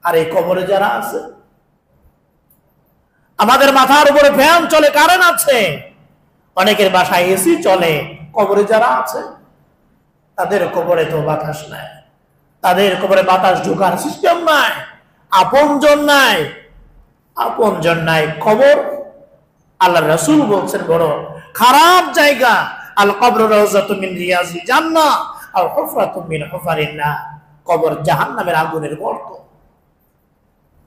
আর এই কবরে যারা আছে, আমাদের মাথার উপরে ফ্যান চলে, কারেন্ট আছে, অনেকের বাসায় এসি চলে, কবরে যারা আছে তাদের কবরে তো বাতাস নাই, তাদের কবরে বাতাস ঢোকার সিস্টেম নাই, আপনজন নাই। কবর, আল্লাহ রাসূল বলছেন, বড় খারাপ জায়গা। আল কবর রাউযাতুম মিন রিয়াজিল জান্নাহ আও হুফরাতুম মিন হুফারিন নার। কবর জাহান্নামের আগুনের গর্ত।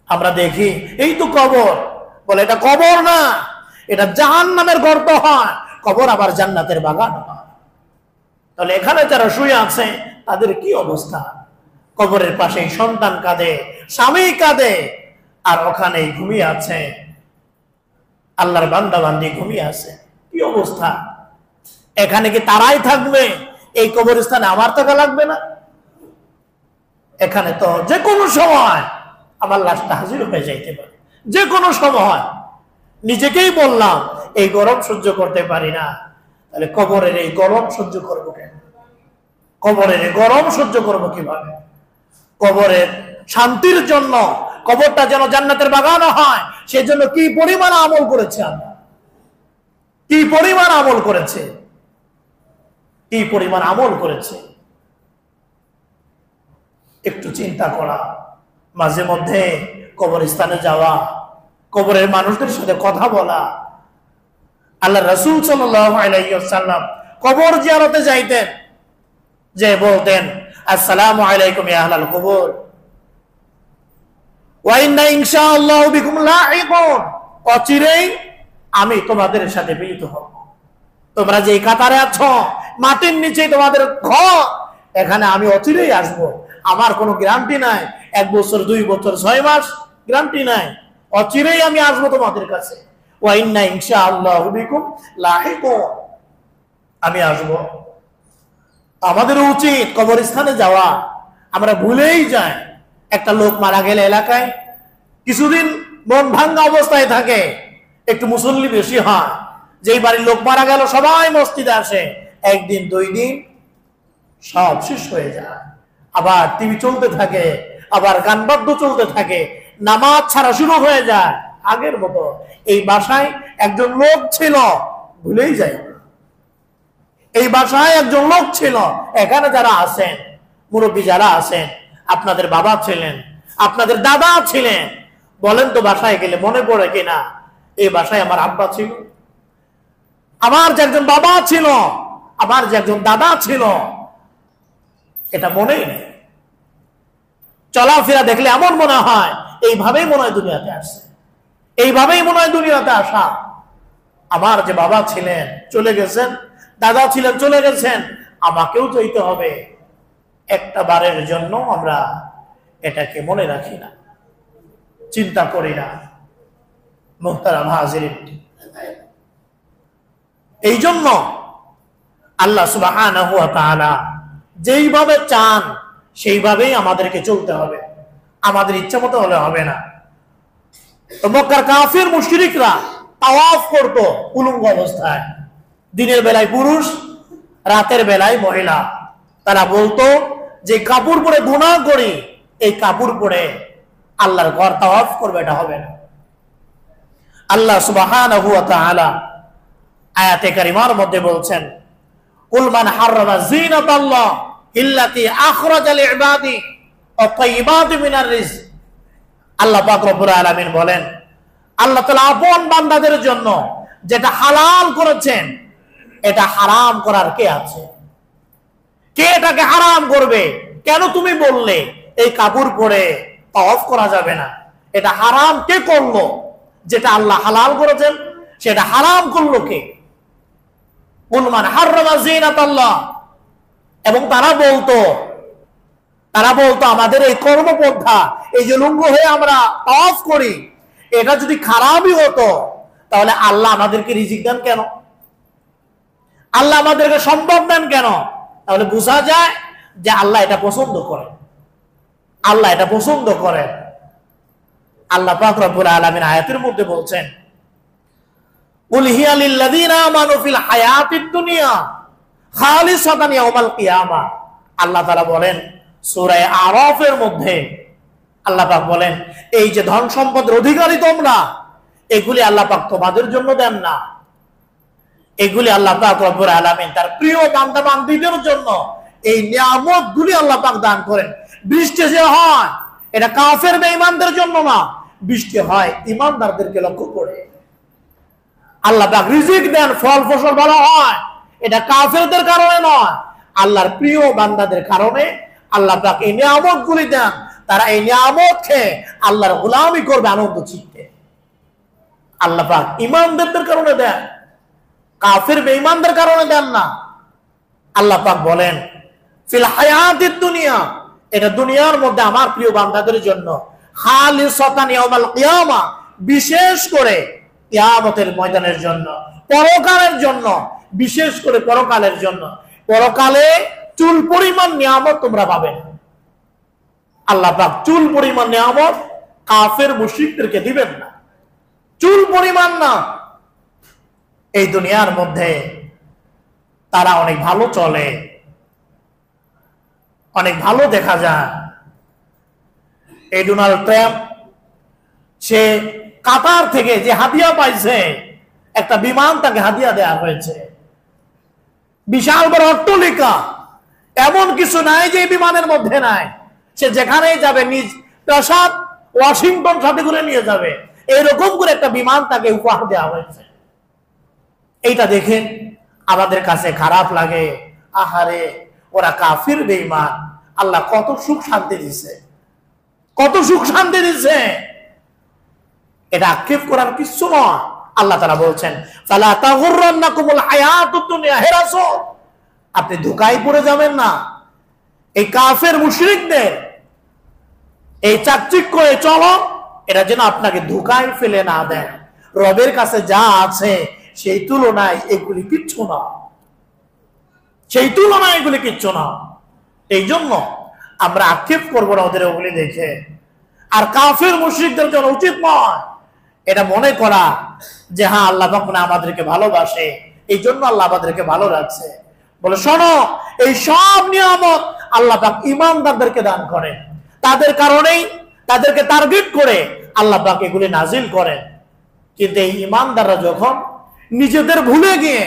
আমরা দেখি এই তো কবর, বলে এটা কবর না, এটা জাহান্নামের গর্ত হয়। কবর আবার জান্নাতের বাগান হয়। তাহলে এখানে যারা শুয়ে আছে তাদের কি অবস্থা? কবরের পাশে সন্তান কাঁদে, স্বামী কাঁদে, আর ওখানে ঘুমিয়ে আছে আল্লাহর বান্দা বান্দি, ঘুমিয়ে আছে। কি অবস্থা? এখানে কি তারাই থাকবে? এই কবরস্থানে আমার থাকা লাগবে না? এখানে তো যে কোনো সময় আমার লাশটা হাজির হয়ে যাইতে পারে, যে কোনো সময়। নিজেকেই বললাম এই গরম সহ্য করতে পারি না, তাহলে কবরের এই গরম সহ্য করবো কেন? কবরের এই গরম সহ্য করবো কিভাবে? কবরের শান্তির জন্য, কবরটা যেন জান্নাতের বাগান হয়, সেজন্য কি পরিমাণ আমল করেছে আমরা, কি পরিমাণ আমল করেছে, কি পরিমাণ আমল করেছে। একটু চিন্তা করা, মাঝে মধ্যে কবরস্থানে যাওয়া, কবরের মানুষদের সাথে কথা বলা। আল্লাহ রাসূল সাল্লাল্লাহু আলাইহি ওয়াসাল্লাম কবর জিয়ারতে যাইতেন, যে বলতেন, আসসালামু আলাইকুম ইয়া আহলাল কুবুর ওয়া ইন্না ইনশাআল্লাহু বিকুম লাহিকুন। অচিরেই আমি তোমাদের সাথে মিলিত হব। তোমরা যে কাতারে আছো, মাটির নিচে তোমাদের ঘর, এখানে আমি অচিরেই আসব। আমার কোনো গ্যারান্টি নাই, 1 বছর 2 বছর 6 মাস গ্যারান্টি নাই, অচিরেই আমি আসবো তোমাদের কাছে। ওয়া ইন্না ইনশাআল্লাহু বিকুম লাহিকুন, আমি আসব। আমাদের উচিত কবরস্থানে যাওয়া। আমরা ভুলেই যাই। একটা লোক মারা গেলে এলাকায় কিছুদিন মন ভাঙ্গা অবস্থায় থাকে, একটু মুসল্লি বেশি হয়। যেই বাড়ির লোক মারা গেল সবাই মসজিদে আসে, 1 দিন 2 দিন সব শেষ হয়ে যায়। আবার টিভি চলতে থাকে, আবার গান বাদ্য চলতে থাকে, নামাজ ছাড়া শুরু হয়ে যায়। আগের মতো এই বাসায় একজন লোক ছিল, ভুলেই যায়। এই বাসায় একজন লোক ছিল। এখানে যারা আছেন, মুরব্বী যারা আছেন, আপনাদের বাবা ছিলেন, আপনাদের দাদা ছিলেন, বলেন তো বাসায় গেলে মনে পড়ে কিনা এই বাসায় আমার আব্বা ছিল, আমার যে একজন বাবা ছিল, আমার যে একজন দাদা ছিল, এটা মনেই নেই। চলাফেরা দেখলে এমন মনে হয় এইভাবেই মনে হয় দুনিয়াতে আসছে, এইভাবেই মনে হয় দুনিয়াতে আসা। আমার যে বাবা ছিলেন চলে গেছেন, দাদা ছিলেন চলে গেছেন, আমাকেও যেতে হবে। একটা বারের জন্য আমরা এটাকে মনে রাখি না, চিন্তা করি না। মুহতারাম হাজিরিন, এই জন্য আল্লাহ সুবহানাহু ওয়া তাআলা যেইভাবে চান সেইভাবেই আমাদেরকে চলতে হবে, আমাদের ইচ্ছা মতো হলে হবে না। তো মক্কার কাফির মুশরিকরা তাওয়াফ করতো উলঙ্গ অবস্থায়, দিনের বেলায় পুরুষ, রাতের বেলায় মহিলা। তারা বলতো যে কাপড় পরে গুনাহ করি, এই কাপড় পরে আল্লাহর ঘর তাওয়াফ করবে, এটা হবে না। আল্লাহ সুবহানাহু ওয়া তাআলা আয়াতে কারিমার মধ্যে বলছেন, কুল মান হাররামা যিনাতাল্লাহ ইল্লাতী আখরাজা লিইবাদি ওয়া তাইয়্যিবাতি মিনার রিজক আল্লাহ পাক রব্বুল আলামিন বলেন, আল্লাহ তাআলা আপন বান্দাদের জন্য যেটা হালাল করেছেন, এটা হারাম করার কে আছে? কে এটাকে হারাম করবে? কেন তুমি বললে এই কাপড় পরে তাওয়াফ করা যাবে না? এটা হারাম কে করলো? যেটা আল্লাহ হালাল করেছেন সেটা হারাম করলো কে? কুল মান হাররামা যিনাতাল্লাহ। এবং তারা বলতো আমাদের এই কর্মপন্থা, এই যে লুঙ্গ হয়ে আমরা তাওয়াফ করি, এটা যদি খারাপই হতো তাহলে আল্লাহ আমাদেরকে রিজিক দেন কেন? আল্লাহ আমাদেরকে সম্পদ দেন কেন? তাহলে বোঝা যায় যে আল্লাহ এটা পছন্দ করেন। আল্লাহ এটা পছন্দ করেন। আল্লাহ পাক রব্বুল আলামিন আয়াতের মধ্যে বলছেন, কুল হিয়া লিল্লাযিনা আমানু ফিল হায়াতিদ দুনিয়া খালিসাতান ইয়াউমাল কিয়ামা। আল্লাহ তাআলা বলেন সূরা আরাফের মধ্যে, আল্লাহ পাক বলেন, এই যে ধন সম্পদের অধিকারী তোমরা, এগুলি আল্লাহ পাক তোমাদের জন্য দেন না। এগুলি আল্লাহ পাক রব্বুল আলামিন তার প্রিয় বান্দা বান্দীদের জন্য এই নিয়ামতগুলি আল্লাহ পাক দান করেন। বৃষ্টি যে হয় এটা কাফের বেঈমানদের জন্য না, বৃষ্টি হয় ঈমানদারদেরকে লক্ষ্য করে। আল্লাহ পাক রিজিক দেন, ফল ফসল ভালো হয়, এটা কাফেরদের কারণে নয়, আল্লাহর প্রিয় বান্দাদের কারণে আল্লাহ পাক এই নিয়ামতগুলি দেন। তারা এই নিয়ামত খেয়ে আল্লাহর গোলামি করবে আনন্দ চিত্তে। আল্লাহ পাক ঈমানদারদের কারণে দেন, কাফের বেঈমানদের কারণে দেন না। আল্লাহ পাক বলেন ফিল হায়াতিদ দুনিয়া, এটা দুনিয়ার মধ্যে আমার প্রিয় বান্দাদের জন্য, খালিসাতান ইয়াউমাল কিয়ামা, বিশেষ করে কিয়ামতের ময়দানের জন্য, পরকালের জন্য, বিশেষ করে পরকালের জন্য। পরকালে চুল পরিমাণ নিয়ামত তোমরা পাবে না। আল্লাহ পাক চুল পরিমাণ নিয়ামত কাফের মুশরিকদেরকে দিবেন না, চুল পরিমাণ না। এই দুনিয়ার মধ্যে তারা অনেক ভালো চলে, অনেক ভালো দেখা যায়। এই ডোনাল্ড ট্রাম্প, সে কাতার থেকে যে হাদিয়া পাইছে, একটা বিমান তাকে হাদিয়া দেওয়া হয়েছে, বিশাল বড় অট্টালিকা, এমন কিছু নাই যে বিমানের মধ্যে নাই। সে যেখানেই যাবে নিজ প্রাসাদ ওয়াশিংটন সাথে করে নিয়ে যাবে, এরকম করে একটা বিমান তাকে উপহার দেওয়া হয়েছে। এইটা দেখে আমাদের কাছে খারাপ লাগে, আহারে ওরা কাফির বেঈমান, আল্লাহ কত সুখ শান্তি দিছে, কত সুখ শান্তি দিছে। এটা আক্ষেপ করার কিছু নয়। আল্লাহ তাআলা বলছেন ফালা তাগুররান্নাকুমুল হায়াতুদ দুনিয়া, হে রাসূল আপনি ধোঁকায় পড়ে যাবেন না। এই কাফের মুশরিকদের এই চাকচিক্যে চলো, এটা যেন আপনাকে ধোঁকায় ফেলে না দেয়। রবের কাছে যা আছে সেই তুলনায় এগুলি কিচ্ছু না, সেই তুলনায় এগুলি কিচ্ছু না। এই জন্য আমরা আক্ষেপ করবো না ওদের ওগুলি দেখে। আর কাফের মুশরিকদের জন্য উচিত নয় এটা মনে করা যে হ্যাঁ আল্লাহ পাক আমাদেরকে ভালোবাসে, এই জন্য আল্লাহ আমাদেরকে ভালো রাখছে। বলে শোনো, এই সব নিয়ামত আল্লাহ পাক ঈমানদারদেরকে দান করেন, তাদের কারণেই তাদেরকে টার্গেট করে আল্লাহ পাক এগুলি নাজিল করেন। কিন্তু এই ঈমানদাররা যখন নিজেদের ভুলে গিয়ে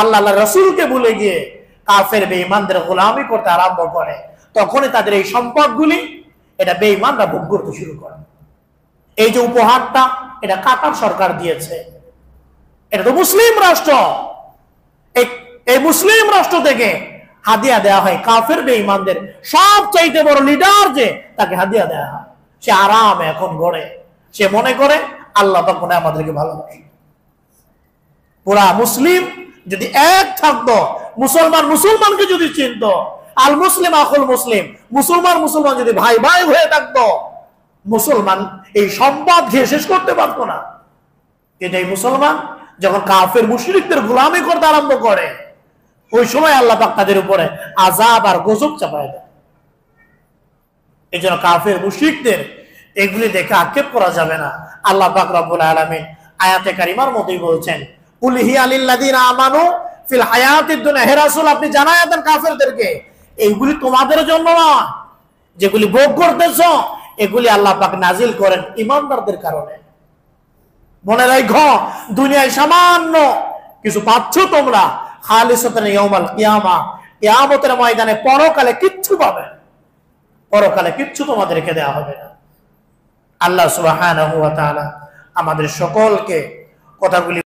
আল্লাহ রাসূলকে ভুলে গিয়ে কাফের বেঈমানদের গোলামি করতে আরম্ভ করে, তখনই তাদের এই সম্পদগুলি এটা বেঈমানরা ভোগ করতে শুরু করে। এই যে উপহারটা, এটা কাতার সরকার দিয়েছে, এটা তো মুসলিম রাষ্ট্র। এই মুসলিম রাষ্ট্র থেকে হাদিয়া দেওয়া হয় কাফের বেঈমানদের সবচাইতে বড় লিডার, যে তাকে হাদিয়া দেওয়া হয়, সে আরাম এখন গড়ে, সে মনে করে আল্লাহ পাক মনে আমাদেরকে ভালোবাসে। পুরা মুসলিম যদি এক থাকতো, মুসলমান মুসলমানকে যদি চিনত, আল মুসলিম আখুল মুসলিম, মুসলমান মুসলমান যদি ভাই ভাই হয়ে থাকতো, মুসলমান এই সম্পদ খেয়ে শেষ করতে পারতো না। কিন্তু এই মুসলমান যখন কাফের মুশরিকদের গোলামি করতে আরম্ভ করে, ওই সময় আল্লাহ পাক তাদের উপরে আযাব আর গজব চাপায় দেয়। এই জন্য কাফের মুশরিকদের এগুলি দেখে আক্ষেপ করা যাবে না। আল্লাহ পাক রব্বুল আলামিন আয়াতে কারিমার মতোই বলছেন কুল হিয়া লিল্লাযিনা আমানু ফিল হায়াতিদ দুনিয়া, হে রাসূল আপনি জানায় দেন কাফেরদেরকে এইগুলি তোমাদের জন্য না, যেগুলি ভোগ করতেছো এগুলি আল্লাহ পাক নাজিল করেন ঈমানদারদের কারণে। মনে রাখো দুনিয়ায় সামান্য কিছু পাচ্ছ তোমরা, খালিসাতান ইয়াউমাল কিয়ামা, কিয়ামতের ময়দানে পরকালে কিচ্ছু পাবে, পরকালে কিচ্ছু তোমাদেরকে দেওয়া হবে না। আল্লাহ সুবহানাহু ওয়া তাআলা আমাদের সকলকে কথাগুলি